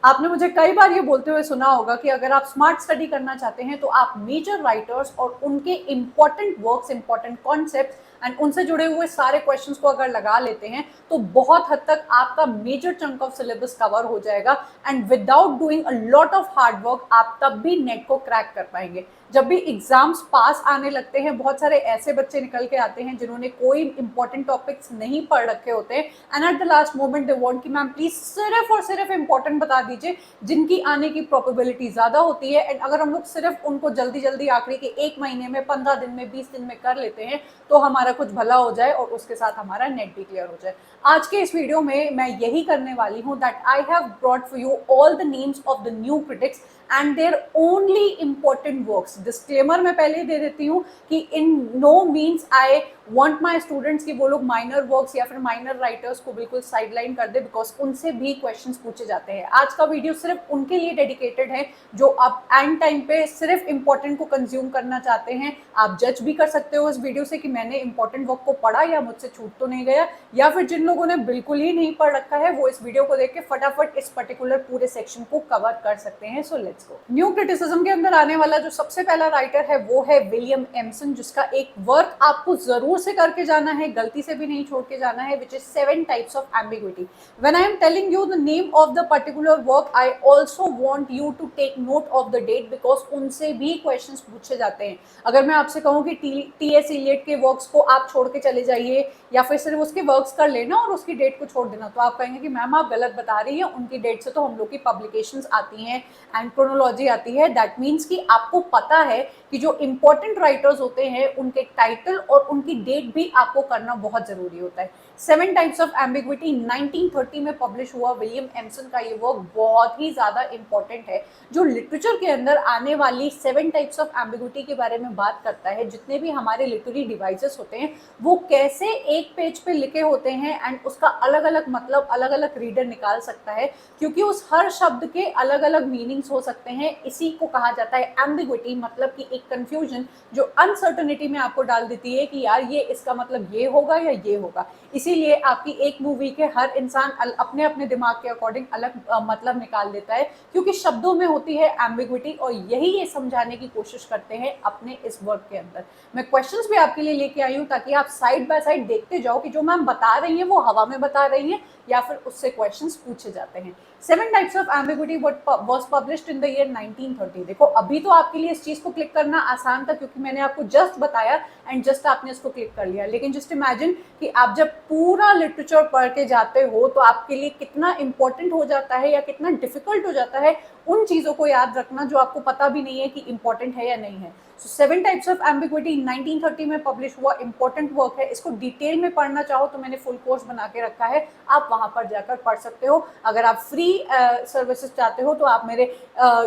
आपने मुझे कई बार ये बोलते हुए सुना होगा कि अगर आप स्मार्ट स्टडी करना चाहते हैं तो आप मेजर राइटर्स और उनके important works, important concepts and उनसे जुड़े हुए सारे क्वेश्चंस को अगर लगा लेते हैं तो बहुत हद तक आपका major chunk of syllabus cover हो जाएगा and without doing a lot of hard work आप तब भी नेट को क्रैक कर पाएंगे। जब भी एग्जाम्स पास आने लगते हैं, बहुत सारे ऐसे बच्चे निकल के आते हैं जिन्होंने कोई इंपॉर्टेंट टॉपिक्स नहीं पढ़ रखे होते हैं and at the last moment they want कि मैम प्लीज सिर्फ और सिर्फ इंपॉर्टेंट बता दीजिए जिनकी आने की प्रोबेबिलिटी ज्यादा होती है। एंड अगर हम लोग सिर्फ उनको जल्दी जल्दी आखिरी के 1 महीने में, 15 दिन में, 20 दिन में कर लेते हैं तो हमारा कुछ भला हो जाए और उसके साथ हमारा नेट भी क्लियर हो जाए। आज के इस वीडियो में मैं यही करने वाली हूँ that I have brought for you all the names of the new critics and their only important works. Disclaimer मैं पहले ही दे देती हूँ कि in no means I want my students कि वो लोग माइनर वर्क्स या फिर माइनर राइटर्स को बिल्कुल साइडलाइन कर दे, बिकॉज उनसे भी क्वेश्चंस पूछे जाते हैं। आज का वीडियो सिर्फ उनके लिए डेडिकेटेड है जो आप एंड टाइम पे सिर्फ इंपॉर्टेंट को कंज्यूम करना चाहते हैं। आप जज भी कर सकते हो इस वीडियो से कि मैंने इंपॉर्टेंट वर्क को पढ़ा या मुझसे छूट तो नहीं गया, या फिर जिन लोगों ने बिल्कुल ही नहीं पढ़ रखा है वो इस वीडियो को देख के फटाफट इस पर्टिकुलर पूरे सेक्शन को कवर कर सकते हैं। So let's go. New criticism के अंदर आने वाला जो सबसे पहला राइटर है वो है विलियम एम्सन, जिसका एक वर्क आपको जरूर से करके जाना है, गलती से भी नहीं छोड़ के जाना है, which is 7 types of ambiguity. When I am telling you the name of the particular work, I also want you to take note of the date because उनसे भी questions पूछे जाते हैं। अगर मैं आपसे कहूँ कि टी.एस. इलियट के वर्क्स को आप छोड़ के चले जाइए या फिर सिर्फ उसके वर्क्स कर लेना और उसकी डेट को छोड़ देना, तो आप कहेंगे कि मैम आप गलत बता रही हैं, उनकी डेट से तो हम लोग की पब्लिकेशंस आती हैं एंड क्रोनोलॉजी आती है। दैट मीन्स कि आपको पता है कि जो इंपॉर्टेंट राइटर्स होते हैं उनके टाइटल और उनकी डेट भी आपको करना बहुत जरूरी होता है। 7 टाइप्स ऑफ एम्बिग्विटी 1930 में पब्लिश हुआ विलियम एम्सन का ये वर्क बहुत ही ज्यादा इंपॉर्टेंट है, जो लिटरेचर के अंदर आने वाली 7 टाइप्स ऑफ एम्बिग्विटी के बारे में बात करता है। जितने भी हमारे लिटरेरी डिवाइसेस होते हैं वो कैसे एक पेज पे लिखे होते हैं एंड उसका अलग अलग मतलब अलग अलग रीडर निकाल सकता है, क्योंकि उस हर शब्द के अलग अलग मीनिंग्स हो सकते हैं। इसी को कहा जाता है एम्बिग्विटी, मतलब कि एक कंफ्यूजन जो अनसर्टेनिटी में आपको डाल देती है कि यार ये इसका मतलब ये होगा या ये होगा। इसीलिए आपकी एक मूवी के हर इंसान अपने अपने दिमाग के अकॉर्डिंग अलग मतलब निकाल देता है, क्योंकि शब्दों में होती है एम्बिग्विटी, और यही ये समझाने की कोशिश करते हैं अपने इस वर्क के अंदर। मैं क्वेश्चंस भी आपके लिए लेके आई हूँ ताकि आप साइड बाय साइड देखते जाओ कि जो मैम बता रही हैं वो हवा में बता रही हैं या फिर उससे क्वेश्चंस पूछे जाते हैं। 7 types of ambiguity was published in the year 1930। देखो अभी तो आपके लिए इस चीज को क्लिक करना आसान था क्योंकि मैंने आपको जस्ट बताया एंड जस्ट आपने इसको क्लिक कर लिया, लेकिन जस्ट इमेजिन कि आप जब पूरा लिटरेचर पढ़ के जाते हो तो आपके लिए कितना इंपॉर्टेंट हो जाता है या कितना डिफिकल्ट हो जाता है उन चीजों को याद रखना जो आपको पता भी नहीं है कि इंपॉर्टेंट है या नहीं है। सो 7 टाइप्स ऑफ एम्बिग्विटी 1930 में पब्लिश हुआ इंपॉर्टेंट वर्क है। इसको डिटेल में पढ़ना चाहो तो मैंने फुल कोर्स बना के रखा है, आप वहां पर जाकर पढ़ सकते हो। अगर आप फ्री सर्विसेज चाहते हो तो आप मेरे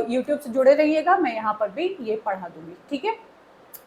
यूट्यूब से जुड़े रहिएगा, मैं यहाँ पर भी ये पढ़ा दूंगी, ठीक है।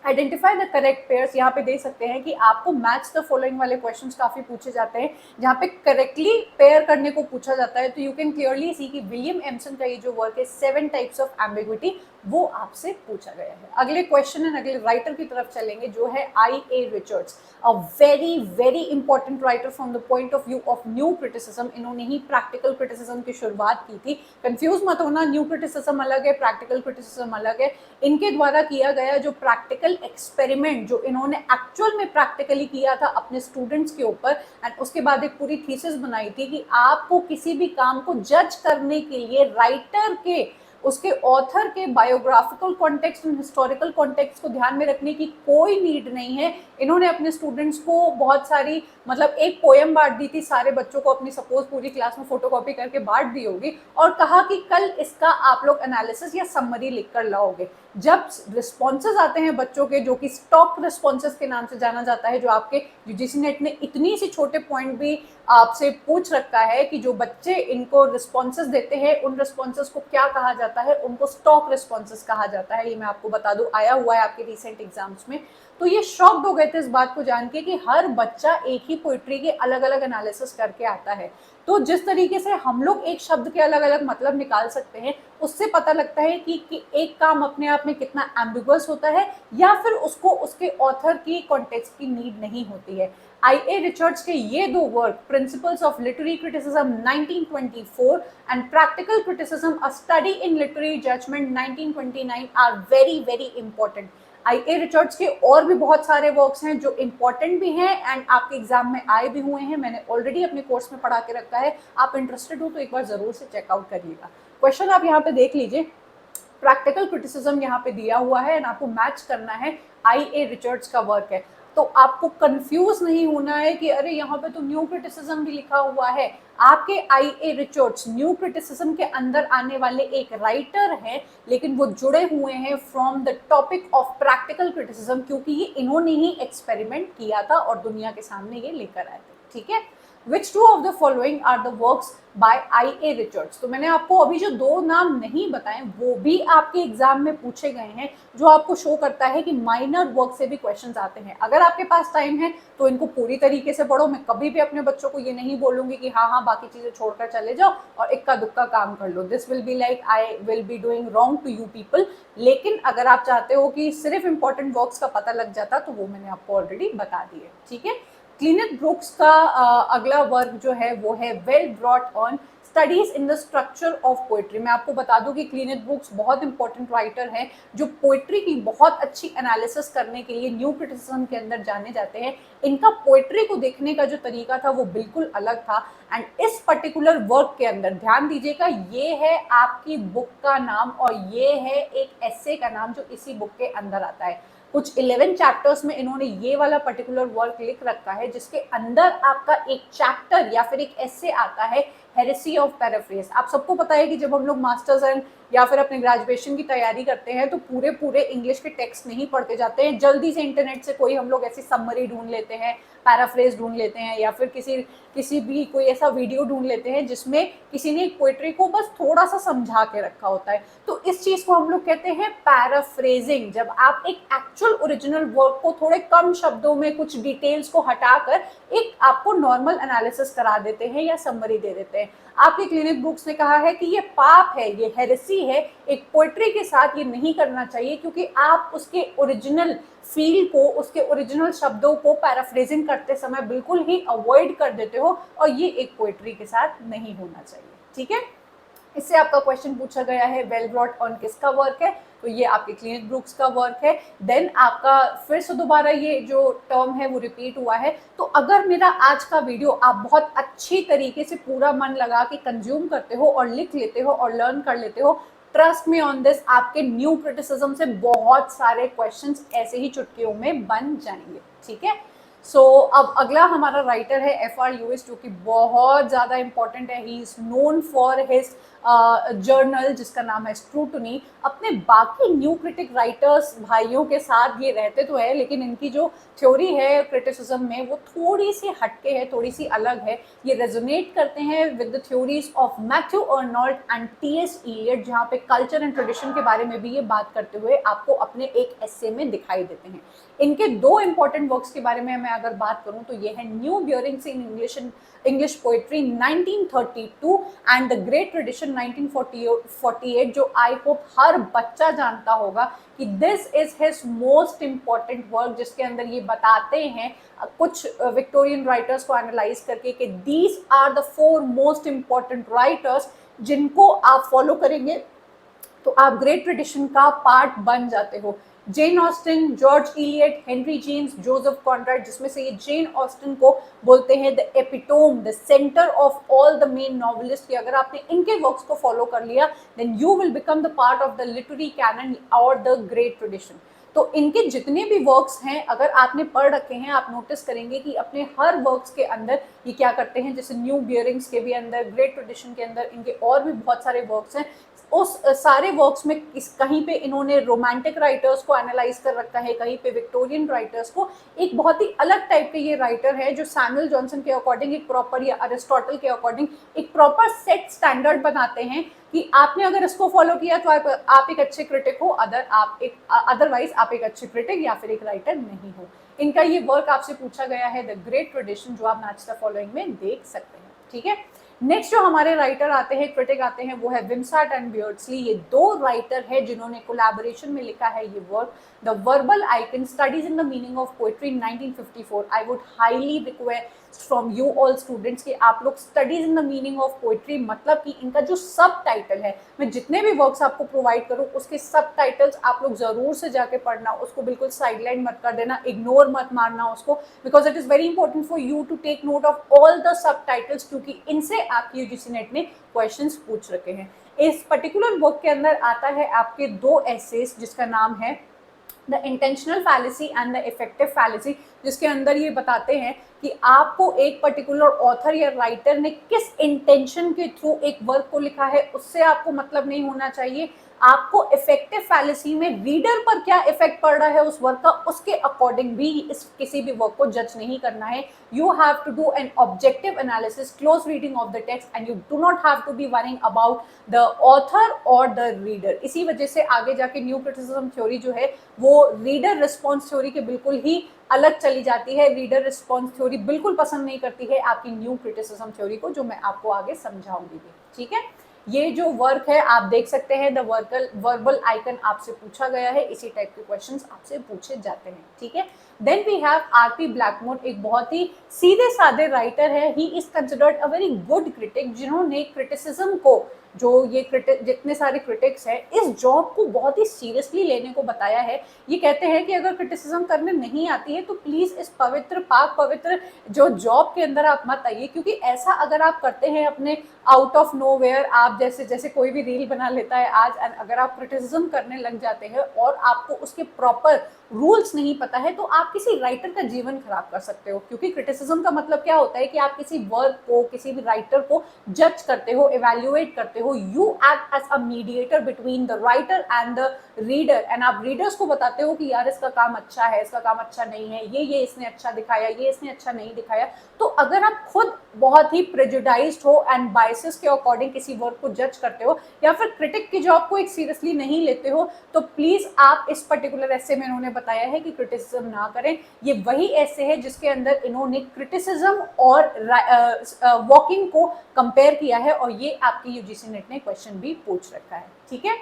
आइडेंटिफाई द करेक्ट पेयर्स, यहाँ पे देख सकते हैं कि आपको मैच द फॉलोइंग वाले क्वेश्चंस काफी पूछे जाते हैं जहाँ पे करेक्टली पेयर करने को पूछा जाता है। तो यू कैन क्लियरली सी कि विलियम एम्सन का ये जो वर्क है 7 टाइप्स ऑफ एम्बिग्विटी वो आपसे पूछा गया है। अगले क्वेश्चन एंड अगले राइटर की तरफ चलेंगे जो है I.A. Richards, a very very important writer from the point of view of new criticism. इन्होंने ही प्रैक्टिकल क्रिटिसिज्म की शुरुआत की थी। कंफ्यूज मत होना, न्यू क्रिटिसिज्म अलग है, प्रैक्टिकल क्रिटिसिज्म अलग है। इनके द्वारा किया गया जो प्रैक्टिकल एक्सपेरिमेंट जो इन्होंने एक्चुअल में प्रैक्टिकली किया था अपने स्टूडेंट्स के ऊपर एंड उसके बाद एक पूरी थीसिस बनाई थी कि आपको किसी भी काम को जज करने के लिए राइटर के, उसके ऑथर के biographical context and historical context को ध्यान में रखने की कोई नीड नहीं है। इन्होंने अपने स्टूडेंट्स को बहुत सारी मतलब एक पोएम बांट दी थी सारे बच्चों को, अपनी सपोज पूरी क्लास में फोटोकॉपी करके बांट दी होगी और कहा कि कल इसका आप लोग एनालिसिस या समरी लिख कर लाओगे। जब रिस्पॉन्सेज आते हैं बच्चों के, जो कि स्टॉक रिस्पॉन्सेज के नाम से जाना जाता है, जो आपके यूजीसी नेट ने इतनी सी छोटे पॉइंट भी आपसे पूछ रखा है कि जो बच्चे इनको रिस्पॉन्सेज देते हैं उन रिस्पॉन्सेज को क्या कहा जाता है, उनको स्टॉक रिस्पॉन्सेज कहा जाता है। ये मैं आपको बता दूं, आया हुआ है आपके रिसेंट एग्जाम्स में। तो ये शॉक्ड हो गए थे इस बात को जान के कि हर बच्चा एक ही पोइट्री के अलग अलग एनालिसिस करके आता है। तो जिस तरीके से हम लोग एक शब्द के अलग अलग मतलब निकाल सकते हैं, उससे पता लगता है कि एक काम अपने आप में कितना एम्बिगुअस होता है या फिर उसको उसके ऑथर की कॉन्टेक्स्ट की नीड नहीं होती है। आई ए रिचर्ड्स के ये दो work, principles of literary criticism 1924 and practical criticism a study in literary judgement 1929 are very very important. I A Richards के और भी बहुत सारे वर्क्स हैं जो इंपॉर्टेंट भी हैं एंड आपके एग्जाम में आए भी हुए हैं, मैंने ऑलरेडी अपने कोर्स में पढ़ा के रखा है। आप इंटरेस्टेड हो तो एक बार जरूर से चेकआउट करिएगा। क्वेश्चन आप यहाँ पे देख लीजिए, प्रैक्टिकल क्रिटिसिज्म यहाँ पे दिया हुआ है एंड आपको मैच करना है, आई ए रिचर्ड्स का वर्क है। तो आपको कंफ्यूज नहीं होना है कि अरे यहाँ पे तो न्यू क्रिटिसिज्म भी लिखा हुआ है। आपके आई ए रिचर्ड्स न्यू क्रिटिसिज्म के अंदर आने वाले एक राइटर हैं, लेकिन वो जुड़े हुए हैं from the topic of practical criticism, क्योंकि ये इन्होंने ही एक्सपेरिमेंट किया था और दुनिया के सामने ये लेकर आए थे। ठीक है, Which two of the following are the works by I.A. Richards? तो मैंने आपको अभी जो दो नाम नहीं बताए वो भी आपके एग्जाम में पूछे गए हैं, जो आपको शो करता है कि माइनर वर्क से भी क्वेश्चंस आते हैं। अगर आपके पास टाइम है तो इनको पूरी तरीके से पढ़ो। मैं कभी भी अपने बच्चों को ये नहीं बोलूंगी कि हाँ बाकी चीजें छोड़कर चले जाओ और इक्का दुक्का काम कर लो। This will be like I will be doing wrong to you people. लेकिन अगर आप चाहते हो कि सिर्फ इंपॉर्टेंट वर्क्स का पता लग जाता तो वो मैंने आपको ऑलरेडी बता दिए। ठीक है, क्लीनेथ ब्रुक्स का अगला वर्क जो है वो है well brought on studies in the structure of poetry. मैं आपको बता दूं कि क्लीनेथ ब्रुक्स बहुत इंपॉर्टेंट राइटर हैं जो पोएट्री की बहुत अच्छी एनालिसिस करने के लिए न्यू क्रिटिसिज्म के अंदर जाने जाते हैं। इनका पोएट्री को देखने का जो तरीका था वो बिल्कुल अलग था एंड इस पर्टिकुलर वर्क के अंदर ध्यान दीजिएगा, ये है आपकी बुक का नाम और ये है एक एस्से का नाम जो इसी बुक के अंदर आता है। कुछ 11 चैप्टर्स में इन्होंने ये वाला पर्टिकुलर वर्क लिख रखा है जिसके अंदर आपका एक चैप्टर या फिर एक एस्से आता है, हेरेसी ऑफ पैराफ्रेज। आप सबको पता है कि जब हम लोग मास्टर्स एंड या फिर अपने ग्रेजुएशन की तैयारी करते हैं तो पूरे इंग्लिश के टेक्स्ट नहीं पढ़ते जाते हैं। जल्दी से इंटरनेट से कोई हम लोग ऐसी समरी ढूंढ लेते हैं, पैराफ्रेज ढूंढ लेते हैं या फिर किसी भी कोई ऐसा वीडियो ढूंढ लेते हैं जिसमें किसी ने एक पोएट्री को बस थोड़ा सा समझा के रखा होता है। तो इस चीज को हम लोग कहते हैं पैराफ्रेजिंग। जब आप एक एक्चुअल ओरिजिनल वर्क को थोड़े कम शब्दों में कुछ डिटेल्स को हटाकर एक आपको नॉर्मल एनालिसिस करा देते हैं या समरी दे देते हैं। आपके क्लीनेथ ब्रुक्स ने कहा है कि ये पाप है, ये हेरेसी है, एक पोएट्री के साथ ये नहीं करना चाहिए क्योंकि आप उसके ओरिजिनल फील को, उसके ओरिजिनल शब्दों को पैराफ्रेजिंग करते समय बिल्कुल ही अवॉइड कर देते हो और ये एक पोएट्री के साथ नहीं होना चाहिए। ठीक है, इससे आपका क्वेश्चन पूछा गया है वेल ब्रॉट ऑन किसका वर्क है, तो ये आपके क्लीनेथ ब्रुक्स का वर्क है। देन आपका फिर से दोबारा ये जो टर्म है वो रिपीट हुआ है। तो अगर मेरा आज का वीडियो आप बहुत अच्छी तरीके से पूरा मन लगा के कंज्यूम करते हो और लिख लेते हो और लर्न कर लेते हो, ट्रस्ट मी ऑन दिस, आपके न्यू क्रिटिसिज्म से बहुत सारे क्वेश्चंस ऐसे ही चुटकियों में बन जाएंगे। ठीक है, सो अब अगला हमारा राइटर है FR ल्यूइस, जो कि बहुत ज़्यादा इंपॉर्टेंट है। He is known for his journal जिसका नाम है स्क्रूटनी। अपने बाकी न्यू क्रिटिक राइटर्स भाइयों के साथ ये रहते तो है, लेकिन इनकी जो थ्योरी है क्रिटिसिज्म में वो थोड़ी सी हटके है, थोड़ी सी अलग है। ये रेजोनेट करते हैं with the theories of Matthew Arnold and T.S. Eliot, जहाँ पे कल्चर एंड ट्रेडिशन के बारे में भी ये बात करते हुए आपको अपने एक एस्से में दिखाई देते हैं। इनके दो इंपॉर्टेंट वर्क्स के बारे में मैं अगर बात करूं तो ये है new bearings in English poetry 1932 and the great tradition 1948, जो आई होप हर बच्चा जानता होगा कि this is his most important work, जिसके अंदर ये बताते हैं कुछ विक्टोरियन राइटर्स को एनालाइज करके कि these are the 4 most important writers जिनको आप फॉलो करेंगे तो आप ग्रेट ट्रेडिशन का पार्ट बन जाते हो। Jane Austen, George Eliot, Henry James, Joseph Conrad, जिसमें से ये जेन ऑस्टिन को बोलते हैं the epitome, the centre of all the main novelist. अगर आपने इनके वर्क्स को फॉलो कर लिया then you will become the part of the literary canon और द ग्रेट ट्रेडिशन। तो इनके जितने भी वर्क्स हैं अगर आपने पढ़ रखे हैं, आप नोटिस करेंगे कि अपने हर वर्क्स के अंदर ये क्या करते हैं, जैसे न्यू बियरिंग्स के भी अंदर, ग्रेट ट्रेडिशन के अंदर, इनके और भी बहुत सारे वर्क्स हैं। उस सारे वर्क्स में कहीं पे इन्होंने रोमांटिक राइटर्स को एनालाइज कर रखा है, कहीं पे विक्टोरियन राइटर्स को। एक बहुत ही अलग टाइप के ये राइटर है जो सैमुअल जॉनसन के अकॉर्डिंग एक प्रॉपर, या अरिस्टोटल के अकॉर्डिंग एक प्रॉपर सेट स्टैंडर्ड बनाते हैं कि आपने अगर इसको फॉलो किया तो आप एक अच्छे क्रिटिक हो, अदरवाइज आप एक अच्छे क्रिटिक या फिर एक राइटर नहीं हो। इनका ये वर्क आपसे पूछा गया है द ग्रेट ट्रेडिशन, जो आप मैच द फॉलोइंग में देख सकते हैं। ठीक है, नेक्स्ट जो हमारे राइटर आते हैं, क्रिटिक आते हैं, वो है विमसार्ट एंड बियर्डस्ली। ये दो राइटर है जिन्होंने कोलैबोरेशन में लिखा है ये work, the verbal icon studies in the meaning of poetry 1954। I would highly request from you all students कि आप लोग studies in the meaning of poetry, मतलब कि इनका जो सब टाइटल है, मैं जितने भी वर्क्स आपको प्रोवाइड करूँ उसके सब टाइटल्स आप लोग जरूर से जाके पढ़ना, उसको बिल्कुल साइडलाइन मत कर देना, इग्नोर मत मारना उसको, because it is very important for you to take note of all the subtitles, क्योंकि इनसे आपकी यूजीसी नेट ने क्वेश्चंस पूछ रखे हैं। इस पर्टिकुलर बुक के अंदर आता है आपके दो एसेस, जिसका नाम है the intentional fallacy and the effective fallacy, जिसके अंदर ये बताते हैं कि आपको एक पर्टिकुलर ऑथर या राइटर ने किस इंटेंशन के थ्रू एक वर्क को लिखा है उससे आपको मतलब नहीं होना चाहिए। आपको इफेक्टिव फैलेसी में रीडर पर क्या इफेक्ट पड़ रहा है उस वर्क का, उसके अकॉर्डिंग भी इस किसी भी वर्क को जज नहीं करना है। You have to do an objective analysis, close reading of the text, and you do not have to be worrying about the author और द रीडर। इसी वजह से आगे जाके न्यू क्रिटिसिज्म थ्योरी जो है वो रीडर रिस्पॉन्स थ्योरी के बिल्कुल ही अलग चली जाती है। रीडर रिस्पॉन्स थ्योरी बिल्कुल पसंद नहीं करती है आपकी न्यू क्रिटिसिज्म थ्योरी को, जो मैं आपको आगे समझाऊंगी भी। ठीक है, ये जो वर्क है आप देख सकते हैं, द वर्बल आइकन आपसे पूछा गया है, इसी टाइप के क्वेश्चंस आपसे पूछे जाते हैं। ठीक है, then we have RP Blackmore, एक बहुत ही सीधे साधे राइटर है। He is considered a very good critic, जिन्होंने क्रिटिसिज्म को, जो ये जितने सारे क्रिटिक्स हैं, इस जॉब को बहुत ही सीरियसली लेने को बताया है। ये कहते हैं कि अगर क्रिटिसिज्म करने नहीं आती है तो प्लीज इस पवित्र पाक पवित्र जो जॉब के अंदर आप मत आइए, क्योंकि ऐसा अगर आप करते हैं अपने आउट ऑफ नोवेयर, आप जैसे कोई भी रील बना लेता है आज, अगर आप क्रिटिसिज्म करने लग जाते हैं और आपको उसके प्रॉपर रूल्स नहीं पता है, तो आप किसी राइटर का जीवन खराब कर सकते हो। क्योंकि क्रिटिसिज्म का मतलब क्या होता है कि आप किसी वर्क को, किसी भी राइटर को जज करते हो, इवैल्यूएट करते हो। You act as a mediator between the writer and the reader, and आप रीडर्स को बताते हो कि यार इसका काम अच्छा है, इसका काम अच्छा नहीं है, ये इसने अच्छा दिखाया, ये इसने अच्छा नहीं दिखाया। तो अगर आप खुद बहुत ही प्रेजुडाइज्ड हो एंड बायसेस के अकॉर्डिंग किसी वर्क को जज करते हो, या फिर क्रिटिक की जॉब को एक सीरियसली नहीं लेते हो, तो प्लीज आप इस पर्टिकुलर ऐसे में इन्होंने बताया है कि क्रिटिसिज्म ना करें। ये वही ऐसे है जिसके अंदर इन्होंने क्रिटिसिज्म और वॉकिंग को कंपेयर किया है, और ये आपकी यूजीसी नेट ने क्वेश्चन भी पूछ रखा है। ठीक है,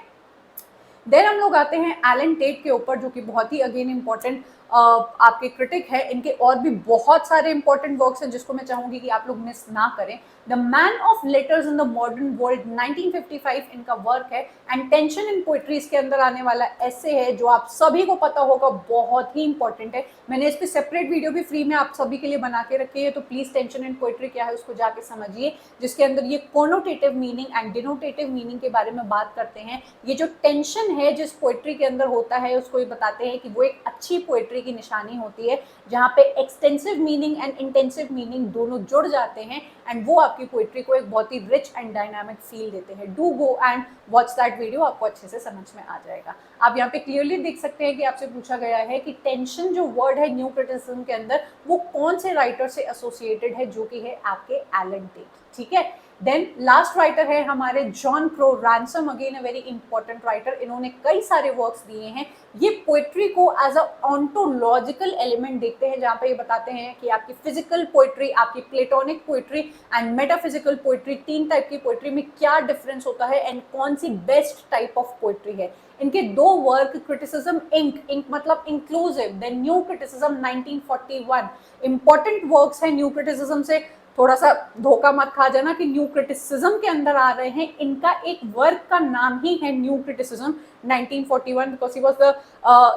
देन हम लोग आते हैं एलन टेट के ऊपर, जो कि बहुत ही अगेन इंपॉर्टेंट आपके क्रिटिक है। इनके और भी बहुत सारे इंपॉर्टेंट वर्क्स हैं जिसको मैं चाहूंगी कि आप लोग मिस ना करें। The man of letters in the modern world 1955 इनका वर्क है, एंड टेंशन इन पोएट्री इसके अंदर आने वाला ऐसे है जो आप सभी को पता होगा, बहुत ही इंपॉर्टेंट है। मैंने इस पर सेपरेट वीडियो भी फ्री में आप सभी के लिए बना के रखी है, तो प्लीज टेंशन इन पोएट्री क्या है उसको जाके समझिए, जिसके अंदर ये connotative meaning and denotative meaning के बारे में बात करते हैं। ये जो टेंशन है जिस पोएट्री के अंदर होता है, उसको ये बताते हैं कि वो एक अच्छी पोएट्री की निशानी होती है, जहाँ पे extensive meaning and intensive meaning दोनों जुड़ जाते हैं, एंड वो आपकी पोएट्री को एक बहुत ही रिच एंड डायनामिक फील देते हैं। Do go and watch that video, आपको अच्छे से समझ में आ जाएगा। आप यहाँ पे क्लियरली देख सकते हैं कि आपसे पूछा गया है कि टेंशन जो वर्ड है न्यू क्रिटिसिज्म के अंदर, वो कौन से राइटर से एसोसिएटेड है, जो कि है आपके एलन टेट। ठीक है, देन लास्ट राइटर है हमारे John crow ransom, again a very important writer. इन्होंने कई सारे वर्क्स दिए हैं। ये पोएट्री को एज अ ऑन्टोलॉजिकल एलिमेंट देखते हैं, जहाँ पे ये बताते हैं कि आपकी फिजिकल पोएट्री, आपकी platonic poetry and metaphysical poetry, तीन टाइप की पोएट्री में क्या डिफरेंस होता है एंड कौन सी बेस्ट टाइप ऑफ पोएट्री है। इनके दो वर्क, क्रिटिसिज्म इंक मतलब inclusive, then new criticism 1941, important works हैं। न्यू क्रिटिसिज्म से थोड़ा सा धोखा मत खा जाना कि न्यू क्रिटिसिज्म के अंदर आ रहे हैं, इनका एक वर्क का नाम ही है new criticism 1941, because he was the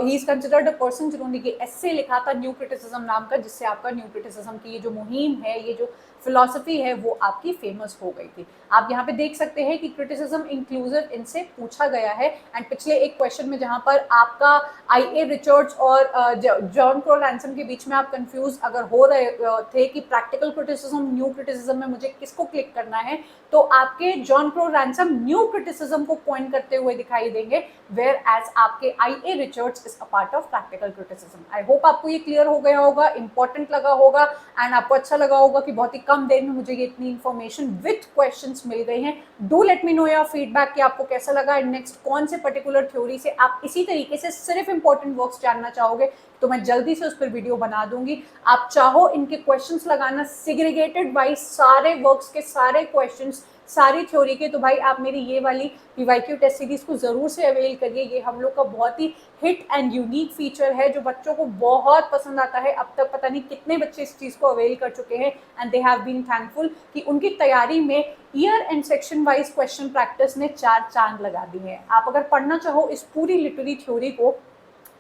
he is considered a person जिन्होंने ये एस्से लिखा था न्यू क्रिटिसिज्म नाम का, जिससे आपका न्यू क्रिटिसिज्म की ये जो मुहिम है, ये जो फिलॉसफी है, वो आपकी फेमस हो गई थी। आप यहाँ पे देख सकते हैं कि क्रिटिसिज्म इंक्लूसिव इनसे पूछा गया है, एंड पिछले एक क्वेश्चन में जहाँ पर आपका आई.ए. रिचर्ड्स और जॉन क्रो रैंसम के बीच में आप कंफ्यूज अगर हो रहे थे कि प्रैक्टिकल क्रिटिसिज्म न्यू क्रिटिसिज्म में मुझे किसको क्लिक करना है, तो आपके John crow ransom new criticism को पॉइंट करते हुए दिखाई देंगे, वेयर एज आपके IA. Richards is a part of practical criticism. I hope आपको ये क्लियर हो गया होगा, इंपॉर्टेंट लगा होगा, एंड आपको अच्छा लगा होगा कि बहुत ही कम देर में मुझे ये इतनी इन्फॉर्मेशन विथ क्वेश्चंस मिल गई हैं। Do let me know your feedback कि आपको कैसा लगा, नेक्स्ट कौन से पर्टिकुलर थ्योरी से आप इसी तरीके से सिर्फ इंपॉर्टेंट वर्क्स जानना चाहोगे तो मैं जल्दी से उस पर वीडियो बना दूंगी। आप चाहो इनके क्वेश्चंस लगाना सेग्रीगेटेड वाइज, सारे वर्क्स के सारे क्वेश्चंस सारी थ्योरी के, तो भाई आप मेरी ये वाली पीवाईक्यू टेस्ट सीरीज को जरूर से अवेल करिए। ये हम लोग का बहुत ही हिट एंड यूनिक फीचर है जो बच्चों को बहुत पसंद आता है। अब तक पता नहीं कितने बच्चे इस चीज़ को अवेल कर चुके हैं and they have been thankful कि उनकी तैयारी में year and section wise question practice ने 4 चांद लगा दिए हैं। आप अगर पढ़ना चाहो इस पूरी लिटरेरी थ्योरी को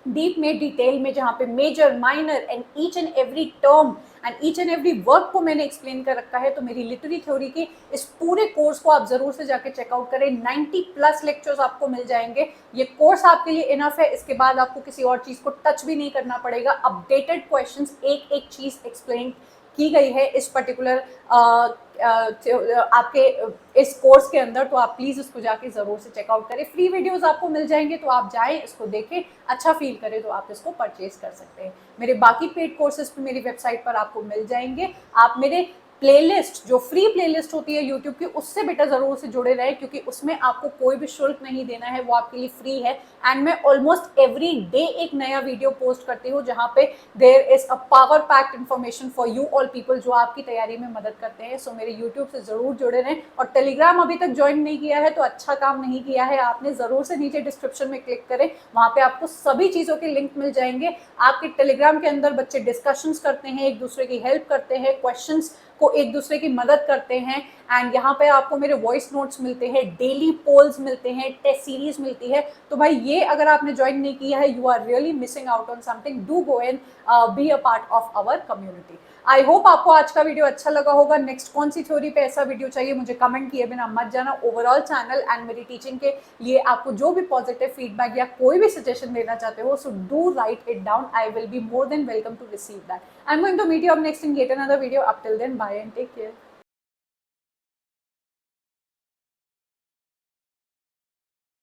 डीप में, डिटेल में, जहाँ पे major, minor and each and every term and each and every work को मैंने एक्सप्लेन कर रखा है, तो मेरी लिटरेरी थ्योरी की इस पूरे कोर्स को आप जरूर से जाके चेकआउट करें। 90+ लेक्चर्स आपको मिल जाएंगे। ये कोर्स आपके लिए इनफ है। इसके बाद आपको किसी और चीज़ को टच भी नहीं करना पड़ेगा। अपडेटेड क्वेश्चंस, एक एक चीज़ एक्सप्लेन की गई है इस पर्टिकुलर आपके इस कोर्स के अंदर, तो आप प्लीज़ इसको जाके ज़रूर से चेकआउट करें। फ्री वीडियोस आपको मिल जाएंगे, तो आप जाएं, इसको देखें, अच्छा फील करें तो आप इसको परचेज कर सकते हैं। मेरे बाकी पेड कोर्सेज भी मेरी वेबसाइट पर आपको मिल जाएंगे। आप मेरे प्लेलिस्ट, जो फ्री प्लेलिस्ट होती है यूट्यूब की, उससे बेटा ज़रूर से जुड़े रहे, क्योंकि उसमें आपको कोई भी शुल्क नहीं देना है, वो आपके लिए फ्री है। एंड मैं ऑलमोस्ट एवरी डे एक नया वीडियो पोस्ट करती हूँ जहाँ पे there is a power packed information for you all people जो आपकी तैयारी में मदद करते हैं। सो मेरे यूट्यूब से ज़रूर जुड़े रहें। और टेलीग्राम अभी तक ज्वाइन नहीं किया है तो अच्छा काम नहीं किया है आपने, ज़रूर से नीचे डिस्क्रिप्शन में क्लिक करें, वहाँ पे आपको सभी चीज़ों के लिंक मिल जाएंगे। आपके टेलीग्राम के अंदर बच्चे डिस्कशंस करते हैं, एक दूसरे की हेल्प करते हैं, क्वेश्चंस को एक दूसरे की मदद करते हैं। एंड यहाँ पे आपको मेरे वॉइस नोट्स मिलते हैं, डेली पोल्स मिलते हैं, टेस्ट सीरीज मिलती है। तो भाई ये अगर आपने ज्वाइन नहीं किया है, you are really missing out on something. Do go and be a part of our community. I hope आपको आज का वीडियो अच्छा लगा होगा। नेक्स्ट कौन सी थ्योरी पे ऐसा वीडियो चाहिए मुझे कमेंट किए बिना मत जाना। ओवरऑल चैनल एंड मेरी टीचिंग के लिए आपको जो भी पॉजिटिव फीडबैक या कोई भी सजेशन देना चाहते हो, so do write it down. I will be more than welcome to receive that. I am going to meet you up next in yet another video. Up till then, bye and take care.